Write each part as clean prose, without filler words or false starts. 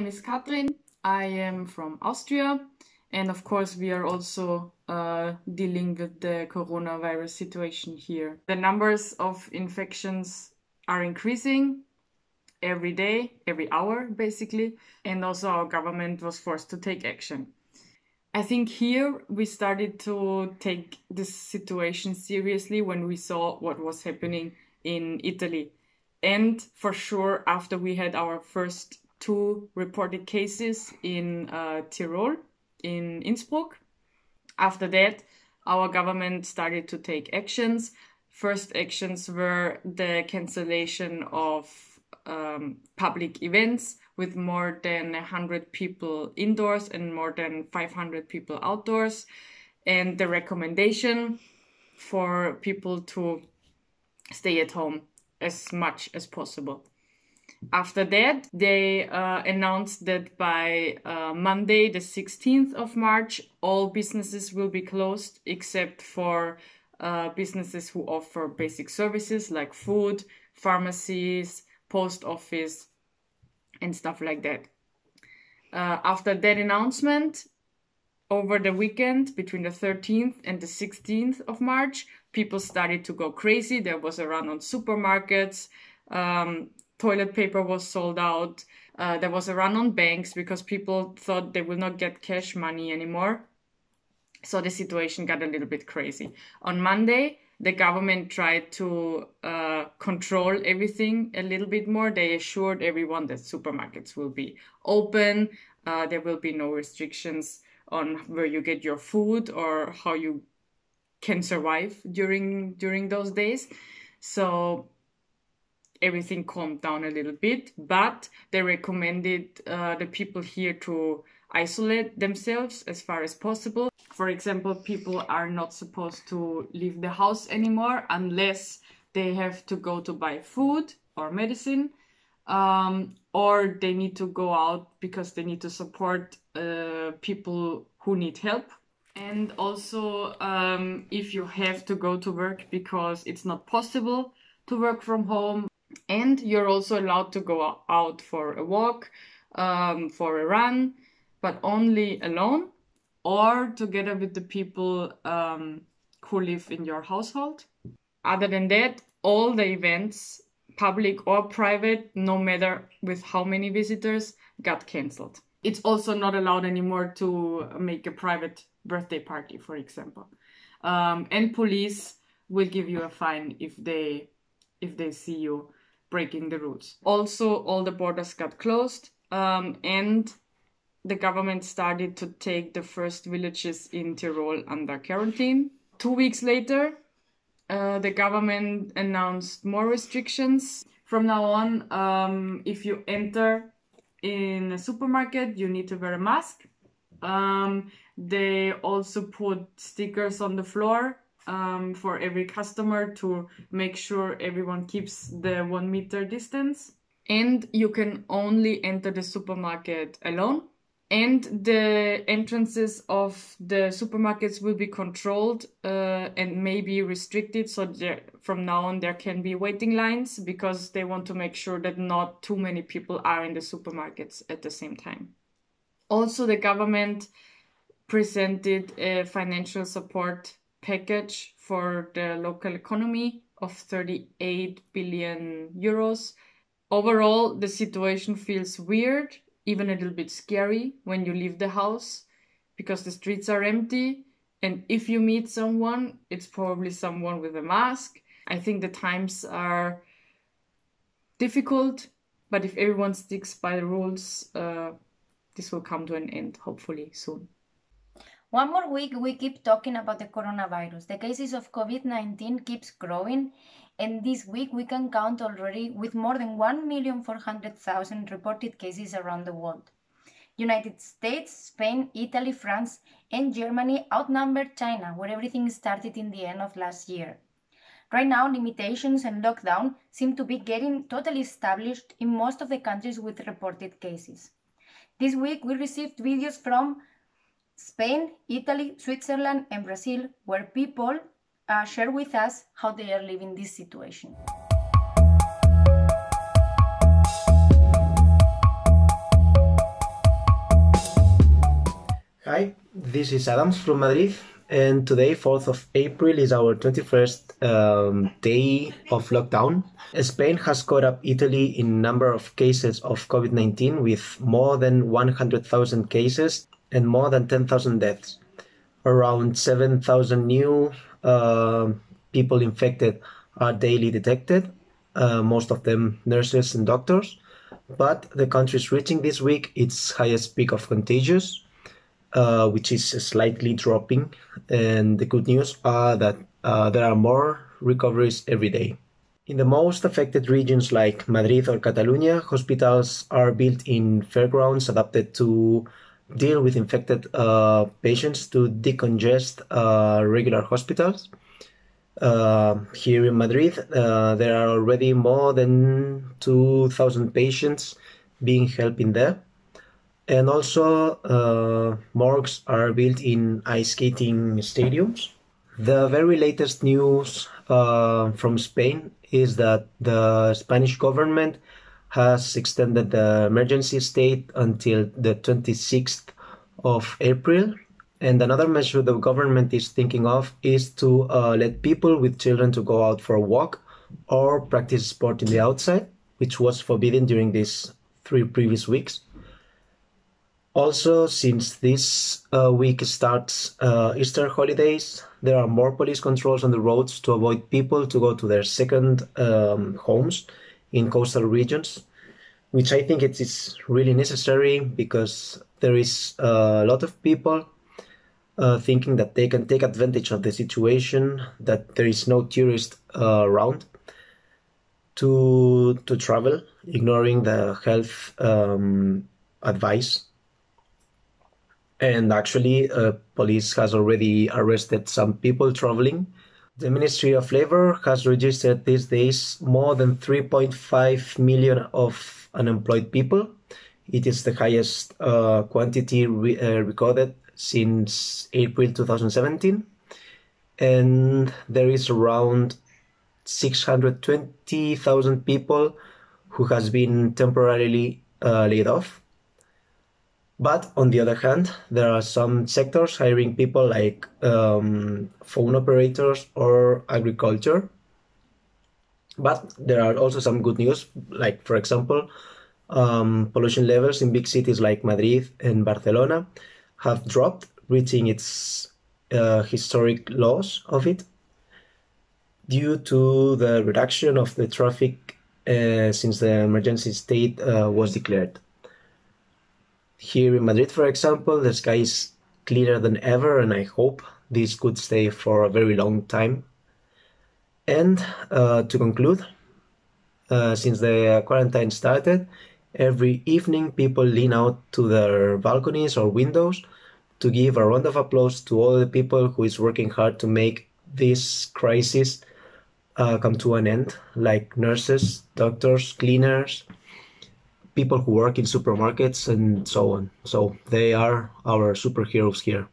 name is Kathrin. I am from Austria, and of course we are also dealing with the coronavirus situation here. The numbers of infections are increasing every day, every hour basically, and also our government was forced to take action. I think here we started to take this situation seriously when we saw what was happening in Italy. And for sure, after we had our first 2 reported cases in Tyrol, in Innsbruck. After that, our government started to take actions. First actions were the cancellation of public events with more than 100 people indoors and more than 500 people outdoors, and the recommendation for people to stay at home as much as possible. After that, they announced that by Monday, the 16th of March, all businesses will be closed except for businesses who offer basic services like food, pharmacies, post office, and stuff like that. After that announcement, over the weekend between the 13th and the 16th of March, people started to go crazy. There was a run on supermarkets. Toilet paper was sold out. There was a run on banks because people thought they will not get cash money anymore. So the situation got a little bit crazy. On Monday, the government tried to control everything a little bit more. They assured everyone that supermarkets will be open. There will be no restrictions on where you get your food or how you can survive during those days. So everything calmed down a little bit, but they recommended the people here to isolate themselves as far as possible. For example, people are not supposed to leave the house anymore unless they have to go to buy food or medicine, or they need to go out because they need to support people who need help. And also, if you have to go to work because it's not possible to work from home, and you're also allowed to go out for a walk, for a run, but only alone or together with the people who live in your household. Other than that, all the events, public or private, no matter with how many visitors, got cancelled. It's also not allowed anymore to make a private birthday party, for example. And police will give you a fine if they see you breaking the rules. Also, all the borders got closed, and the government started to take the first villages in Tyrol under quarantine. 2 weeks later, the government announced more restrictions. From now on, if you enter in a supermarket, you need to wear a mask. They also put stickers on the floor for every customer to make sure everyone keeps the 1 meter distance. And you can only enter the supermarket alone. And the entrances of the supermarkets will be controlled and maybe restricted. So from now on, there can be waiting lines because they want to make sure that not too many people are in the supermarkets at the same time. Also, the government presented a financial support package for the local economy of 38 billion euros. Overall, the situation feels weird, even a little bit scary when you leave the house because the streets are empty. And if you meet someone, it's probably someone with a mask. I think the times are difficult, but if everyone sticks by the rules, this will come to an end, hopefully soon. One more week, we keep talking about the coronavirus. The cases of COVID-19 keeps growing, and this week we can count already with more than 1,400,000 reported cases around the world. United States, Spain, Italy, France, and Germany outnumbered China, where everything started in the end of last year. Right now, limitations and lockdown seem to be getting totally established in most of the countries with reported cases. This week, we received videos from Spain, Italy, Switzerland, and Brazil, where people share with us how they are living this situation. Hi, this is Adamz from Madrid, and today, 4th of April, is our 21st day of lockdown. Spain has caught up Italy in number of cases of COVID-19 with more than 100,000 cases and more than 10,000 deaths. Around 7,000 new people infected are daily detected, most of them nurses and doctors, but the country is reaching this week its highest peak of contagious, which is slightly dropping, and the good news are that there are more recoveries every day. In the most affected regions like Madrid or Catalonia, hospitals are built in fairgrounds adapted to deal with infected patients to decongest regular hospitals. Here in Madrid, there are already more than 2,000 patients being helped in there. And also, morgues are built in ice skating stadiums. The very latest news from Spain is that the Spanish government has extended the emergency state until the 26th of April. And another measure the government is thinking of is to let people with children to go out for a walk or practice sport in the outside, which was forbidden during these 3 previous weeks. Also, since this week starts Easter holidays, there are more police controls on the roads to avoid people to go to their second homes in coastal regions, which I think it is really necessary because there is a lot of people thinking that they can take advantage of the situation, that there is no tourist around to travel, ignoring the health advice. And actually, police has already arrested some people traveling. The Ministry of Labor has registered these days more than 3.5 million of unemployed people. It is the highest quantity recorded since April 2017. And there is around 620,000 people who has been temporarily laid off. But on the other hand, there are some sectors hiring people like phone operators or agriculture. But there are also some good news, like, for example, pollution levels in big cities like Madrid and Barcelona have dropped, reaching its historic lows of it due to the reduction of the traffic since the emergency state was declared. Here in Madrid, for example, the sky is clearer than ever, and I hope this could stay for a very long time. And to conclude, since the quarantine started, every evening people lean out to their balconies or windows to give a round of applause to all the people who is working hard to make this crisis come to an end, like nurses, doctors, cleaners, people who work in supermarkets and so on. So they are our superheroes here.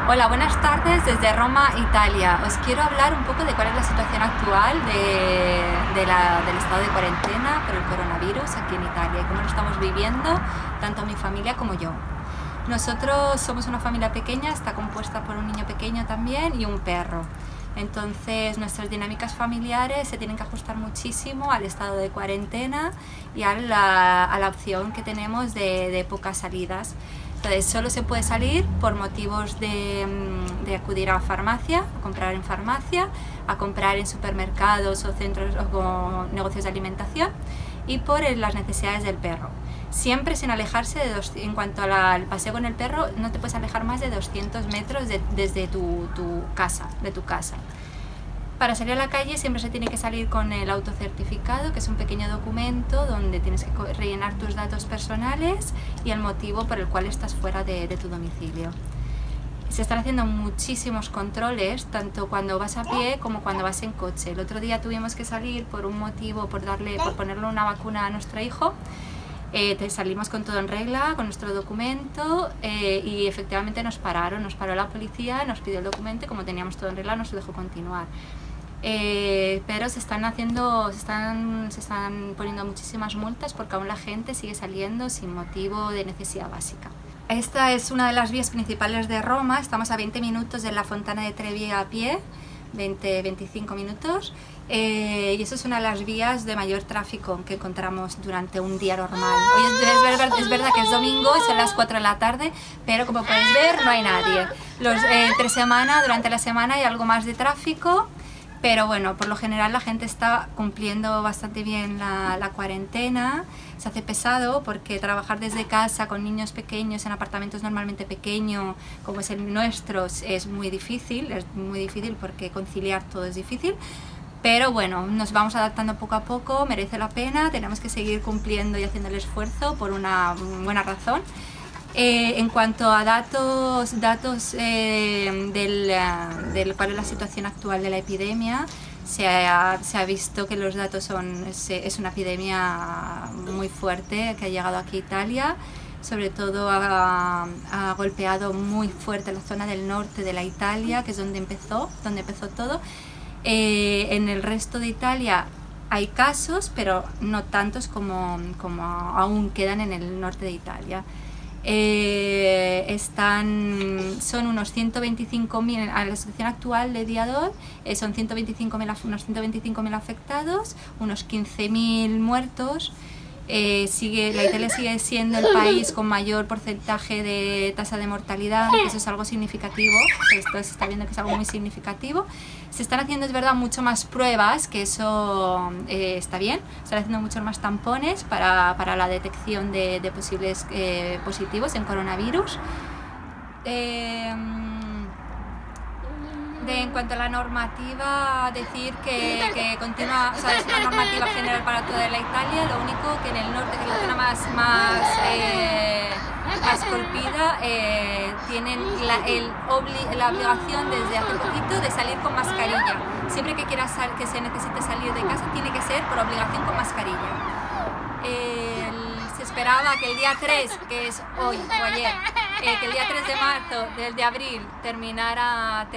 Hola, buenas tardes desde Roma, Italia. Os quiero hablar un poco de cuál es la situación actual del estado de cuarentena por el coronavirus aquí en Italia y cómo lo estamos viviendo tanto mi familia como yo. Nosotros somos una familia pequeña, está compuesta por un niño pequeño también y un perro. Entonces nuestras dinámicas familiares se tienen que ajustar muchísimo al estado de cuarentena y a la opción que tenemos de pocas salidas. Entonces solo se puede salir por motivos de acudir a la farmacia, a comprar en farmacia, a comprar en supermercados o centros o negocios de alimentación y por las necesidades del perro. Siempre sin alejarse en cuanto al paseo con el perro, no te puedes alejar más de 200 metros desde tu casa. Para salir a la calle siempre se tiene que salir con el autocertificado, que es un pequeño documento donde tienes que rellenar tus datos personales y el motivo por el cual estás fuera de tu domicilio. Se están haciendo muchísimos controles, tanto cuando vas a pie como cuando vas en coche. El otro día tuvimos que salir por un motivo, por ponerle una vacuna a nuestro hijo, Salimos con todo en regla, con nuestro documento, y efectivamente nos paró la policía, nos pidió el documento y como teníamos todo en regla nos dejó continuar. Pero se están poniendo muchísimas multas porque aún la gente sigue saliendo sin motivo de necesidad básica. Esta es una de las vías principales de Roma, estamos a 20 minutos de la Fontana de Trevi a pie, 20-25 minutos, y eso es una de las vías de mayor tráfico que encontramos durante un día normal. Hoy es verdad que es domingo y son las 4 de la tarde, pero como puedes ver no hay nadie. Durante la semana hay algo más de tráfico, pero bueno, por lo general la gente está cumpliendo bastante bien la cuarentena. Se hace pesado porque trabajar desde casa con niños pequeños en apartamentos normalmente pequeños como es el nuestro es muy difícil porque conciliar todo es difícil, pero bueno, nos vamos adaptando poco a poco, merece la pena, tenemos que seguir cumpliendo y haciendo el esfuerzo por una buena razón. En cuanto a datos del cuál es la situación actual de la epidemia, se ha visto que los datos es una epidemia muy fuerte que ha llegado aquí a Italia, sobre todo ha golpeado muy fuerte la zona del norte de la Italia, que es donde empezó todo. En el resto de Italia hay casos, pero no tantos como aún quedan en el norte de Italia. Son unos 125.000, a la situación actual de día 2, son unos 125.000 afectados, unos 15.000 muertos. La Italia sigue siendo el país con mayor porcentaje de tasa de mortalidad, eso es algo significativo, esto se está viendo que es algo muy significativo. Se están haciendo, es verdad, mucho más pruebas, que eso está bien, se están haciendo muchos más tampones para la detección de posibles positivos en coronavirus. En cuanto a la normativa, decir que continúa, o sea, es una normativa general para toda la Italia, lo único que en el norte, que es la zona más golpeada, tienen la obligación desde hace poquito de salir con mascarilla. Siempre que se necesite salir de casa tiene que ser por obligación con mascarilla. Se esperaba que el día 3, que es hoy o ayer, que el día 3 de marzo, de abril, terminara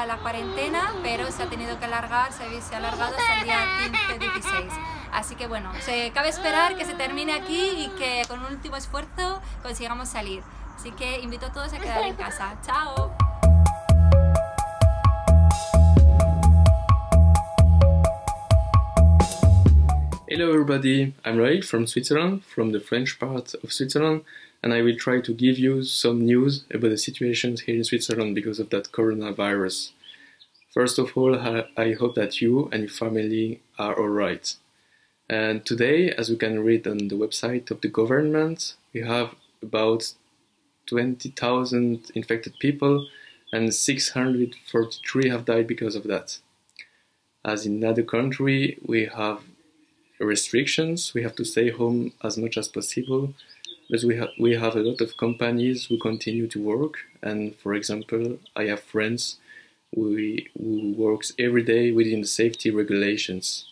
la cuarentena, pero se ha tenido que alargar, se ha alargado hasta el día 15-16. Así que bueno, cabe esperar que se termine aquí y que con un último esfuerzo consigamos salir. Así que invito a todos a quedar en casa. ¡Chao! Hello everybody, I'm Loïc from Switzerland, from the French part of Switzerland, and I will try to give you some news about the situation here in Switzerland because of that coronavirus. First of all, I hope that you and your family are alright. And today, as you can read on the website of the government, we have about 20,000 infected people and 643 have died because of that. As in other country, we have restrictions, we have to stay home as much as possible, but we have a lot of companies who continue to work, and for example, I have friends who works every day within the safety regulations.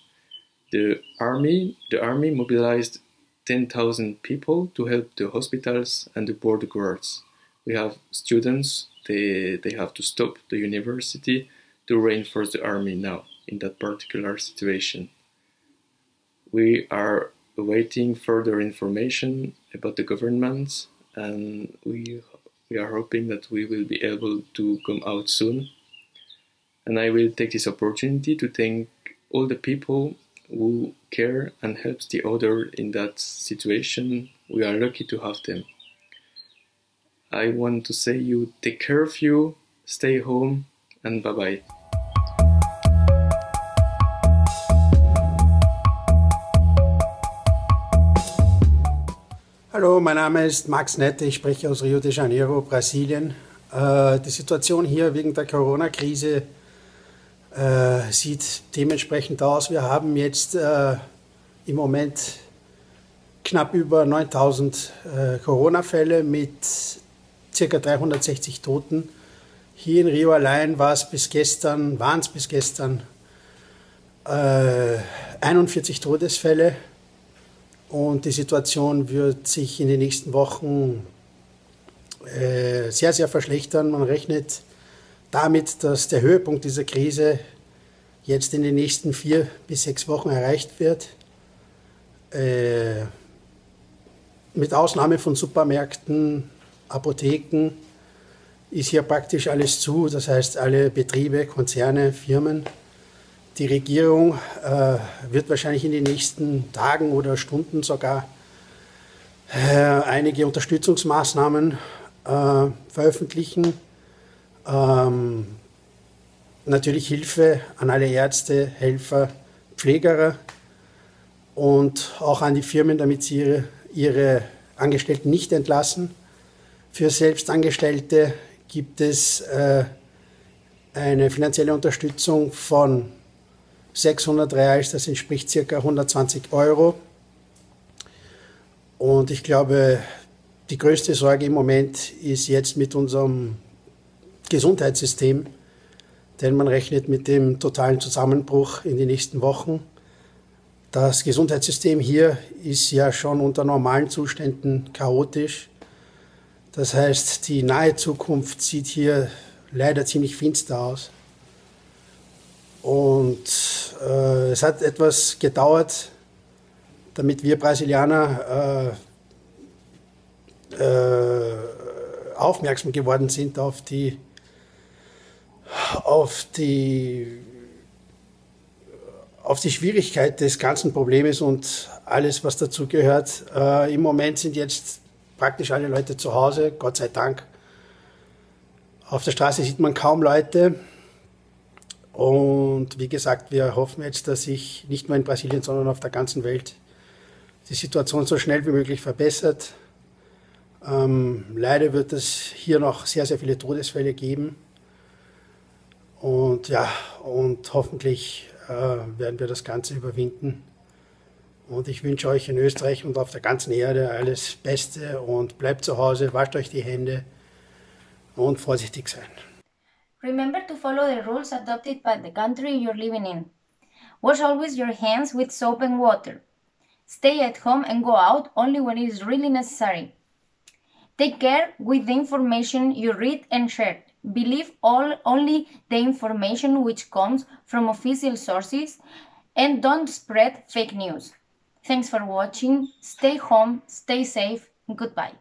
The army mobilized 10,000 people to help the hospitals and the border guards. We have students, they have to stop the university to reinforce the army now in that particular situation. We are awaiting further information about the government, and we are hoping that we will be able to come out soon. And I will take this opportunity to thank all the people who care and helps the other in that situation. We are lucky to have them. I want to say you take care of you, stay home, and bye-bye. Hallo, mein Name ist Max Nette, ich spreche aus Rio de Janeiro, Brasilien. Die Situation hier wegen der Corona-Krise sieht dementsprechend aus. Wir haben jetzt im Moment knapp über 9000 Corona-Fälle mit ca. 360 Toten. Hier in Rio allein waren es bis gestern 41 Todesfälle. und die Situation wird sich in den nächsten Wochen sehr, sehr verschlechtern. Man rechnet damit, dass der Höhepunkt dieser Krise jetzt in den nächsten 4 bis 6 Wochen erreicht wird. Mit Ausnahme von Supermärkten, Apotheken ist hier praktisch alles zu. Das heißt, alle Betriebe, Konzerne, Firmen. Die Regierung wird wahrscheinlich in den nächsten Tagen oder Stunden sogar einige Unterstützungsmaßnahmen veröffentlichen. Natürlich Hilfe an alle Ärzte, Helfer, Pflegerer und auch an die Firmen, damit sie ihre Angestellten nicht entlassen. Für Selbstangestellte gibt es eine finanzielle Unterstützung von 600 Reals, das entspricht ca. 120 €. Und ich glaube, die größte Sorge im Moment ist jetzt mit unserem Gesundheitssystem, denn man rechnet mit dem totalen Zusammenbruch in den nächsten Wochen. Das Gesundheitssystem hier ist ja schon unter normalen Zuständen chaotisch. Das heißt, die nahe Zukunft sieht hier leider ziemlich finster aus. Und es hat etwas gedauert, damit wir Brasilianer aufmerksam geworden sind auf die Schwierigkeit des ganzen Problems und alles, was dazu gehört. Im Moment sind jetzt praktisch alle Leute zu Hause, Gott sei Dank. Auf der Straße sieht man kaum Leute. Und wie gesagt, wir hoffen jetzt, dass sich nicht nur in Brasilien, sondern auf der ganzen Welt die Situation so schnell wie möglich verbessert. Leider wird es hier noch sehr, sehr viele Todesfälle geben. Und ja, und hoffentlich werden wir das Ganze überwinden. Und ich wünsche euch in Österreich und auf der ganzen Erde alles Beste und bleibt zu Hause, wascht euch die Hände und vorsichtig sein. Remember to follow the rules adopted by the country you're living in. Wash always your hands with soap and water. Stay at home and go out only when it is really necessary. Take care with the information you read and share. Believe only the information which comes from official sources and don't spread fake news. Thanks for watching. Stay home, stay safe, and goodbye.